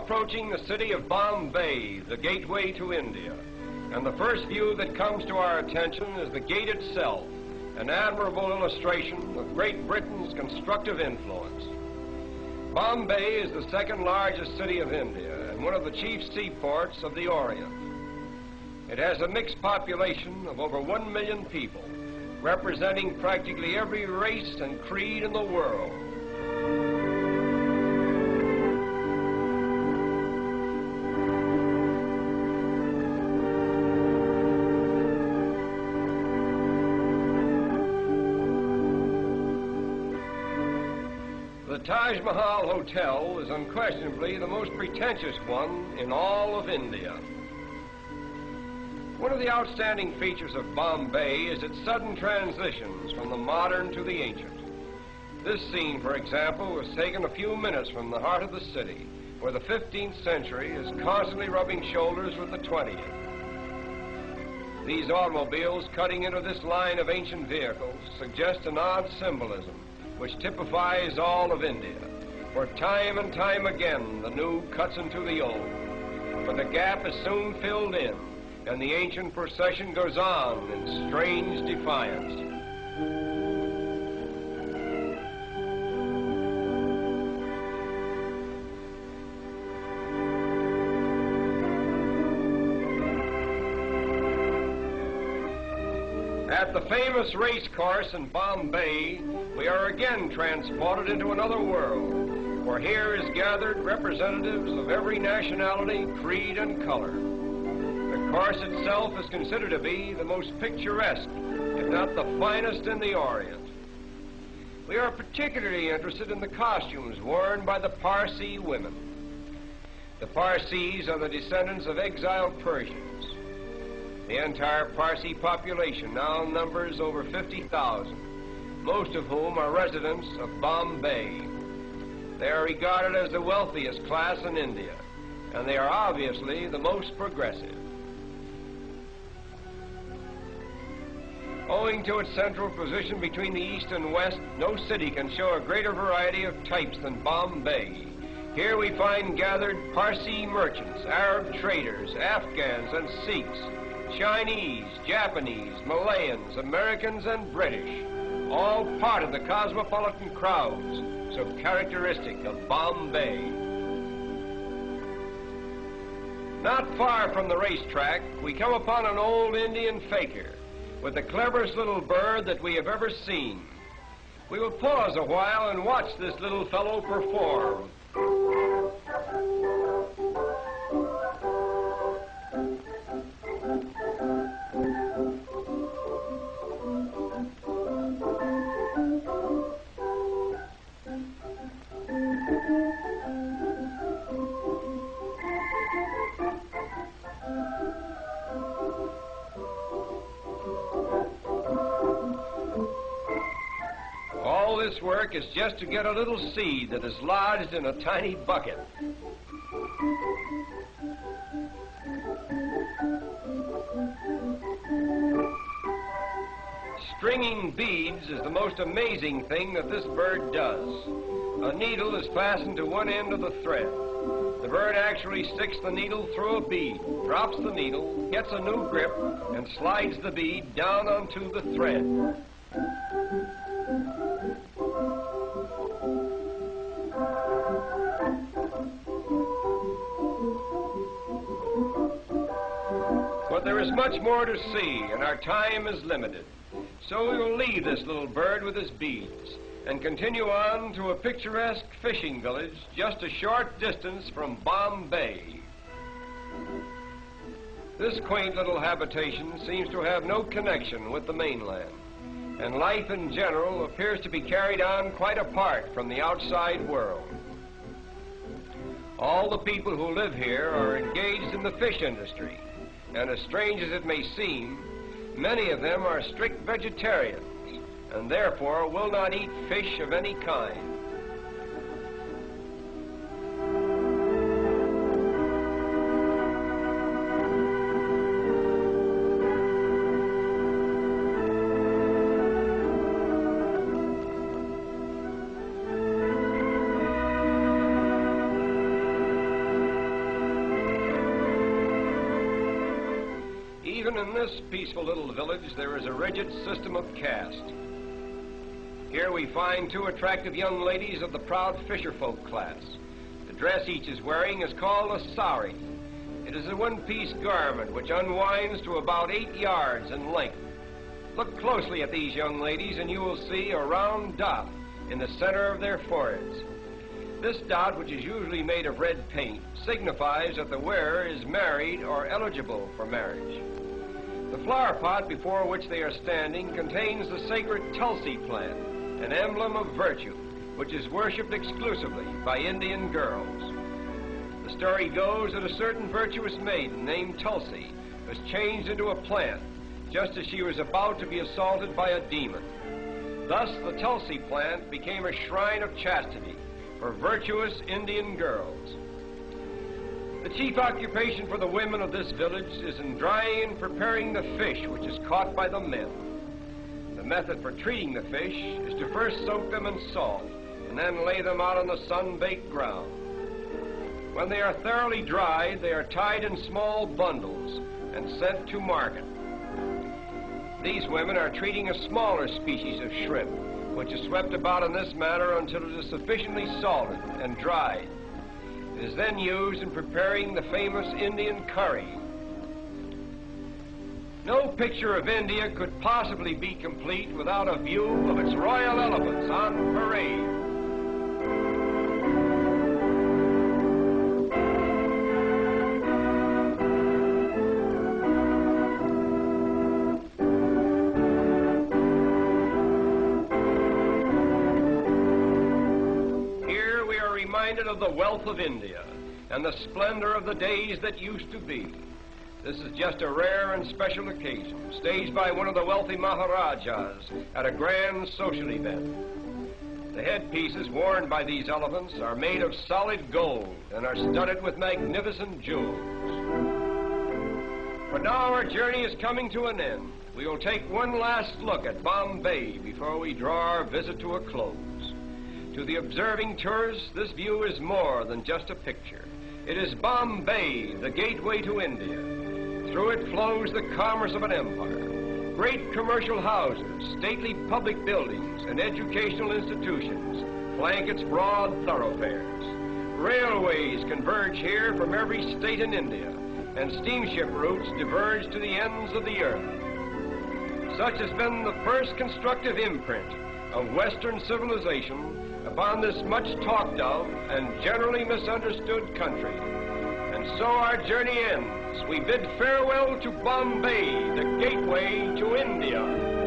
approaching the city of Bombay, the gateway to India. And the first view that comes to our attention is the gate itself, an admirable illustration of Great Britain's constructive influence. Bombay is the second largest city of India and one of the chief seaports of the Orient. It has a mixed population of over 1 million people, representing practically every race and creed in the world. The Taj Mahal Hotel is unquestionably the most pretentious one in all of India. One of the outstanding features of Bombay is its sudden transitions from the modern to the ancient. This scene, for example, was taken a few minutes from the heart of the city, where the 15th century is constantly rubbing shoulders with the 20th. These automobiles cutting into this line of ancient vehicles suggest an odd symbolism which typifies all of India. For time and time again, the new cuts into the old. But the gap is soon filled in, and the ancient procession goes on in strange defiance. At the famous race course in Bombay, we are again transported into another world, for here is gathered representatives of every nationality, creed, and color. The course itself is considered to be the most picturesque, if not the finest in the Orient. We are particularly interested in the costumes worn by the Parsi women. The Parsis are the descendants of exiled Persians. The entire Parsi population now numbers over 50,000, most of whom are residents of Bombay. They are regarded as the wealthiest class in India, and they are obviously the most progressive. Owing to its central position between the East and West, no city can show a greater variety of types than Bombay. Here we find gathered Parsi merchants, Arab traders, Afghans and Sikhs, Chinese, Japanese, Malayans, Americans, and British, all part of the cosmopolitan crowds so characteristic of Bombay. Not far from the racetrack, we come upon an old Indian fakir with the cleverest little bird that we have ever seen. We will pause a while and watch this little fellow perform. All this work is just to get a little seed that is lodged in a tiny bucket. Stringing beads is the most amazing thing that this bird does. A needle is fastened to one end of the thread. The bird actually sticks the needle through a bead, drops the needle, gets a new grip, and slides the bead down onto the thread. But there is much more to see, and our time is limited. So we will leave this little bird with his beads and continue on to a picturesque fishing village just a short distance from Bombay. This quaint little habitation seems to have no connection with the mainland, and life in general appears to be carried on quite apart from the outside world. All the people who live here are engaged in the fish industry, and as strange as it may seem, many of them are strict vegetarians and therefore will not eat fish of any kind. Even in this peaceful little village, there is a rigid system of caste. Here we find two attractive young ladies of the proud fisherfolk class. The dress each is wearing is called a sari. It is a one-piece garment which unwinds to about 8 yards in length. Look closely at these young ladies and you will see a round dot in the center of their foreheads. This dot, which is usually made of red paint, signifies that the wearer is married or eligible for marriage. The flower pot before which they are standing contains the sacred Tulsi plant, an emblem of virtue, which is worshipped exclusively by Indian girls. The story goes that a certain virtuous maiden named Tulsi was changed into a plant just as she was about to be assaulted by a demon. Thus, the Tulsi plant became a shrine of chastity for virtuous Indian girls. The chief occupation for the women of this village is in drying and preparing the fish which is caught by the men. The method for treating the fish is to first soak them in salt and then lay them out on the sun-baked ground. When they are thoroughly dried, they are tied in small bundles and sent to market. These women are treating a smaller species of shrimp, which is swept about in this manner until it is sufficiently salted and dried. It is then used in preparing the famous Indian curry. No picture of India could possibly be complete without a view of its royal elephants on parade. Of the wealth of India and the splendor of the days that used to be. This is just a rare and special occasion, staged by one of the wealthy Maharajas at a grand social event. The headpieces worn by these elephants are made of solid gold and are studded with magnificent jewels. But now our journey is coming to an end. We will take one last look at Bombay before we draw our visit to a close. To the observing tourist, this view is more than just a picture. It is Bombay, the gateway to India. Through it flows the commerce of an empire. Great commercial houses, stately public buildings, and educational institutions flank its broad thoroughfares. Railways converge here from every state in India, and steamship routes diverge to the ends of the earth. Such has been the first constructive imprint of Western civilization upon this much talked of and generally misunderstood country. And so our journey ends. We bid farewell to Bombay, the gateway to India.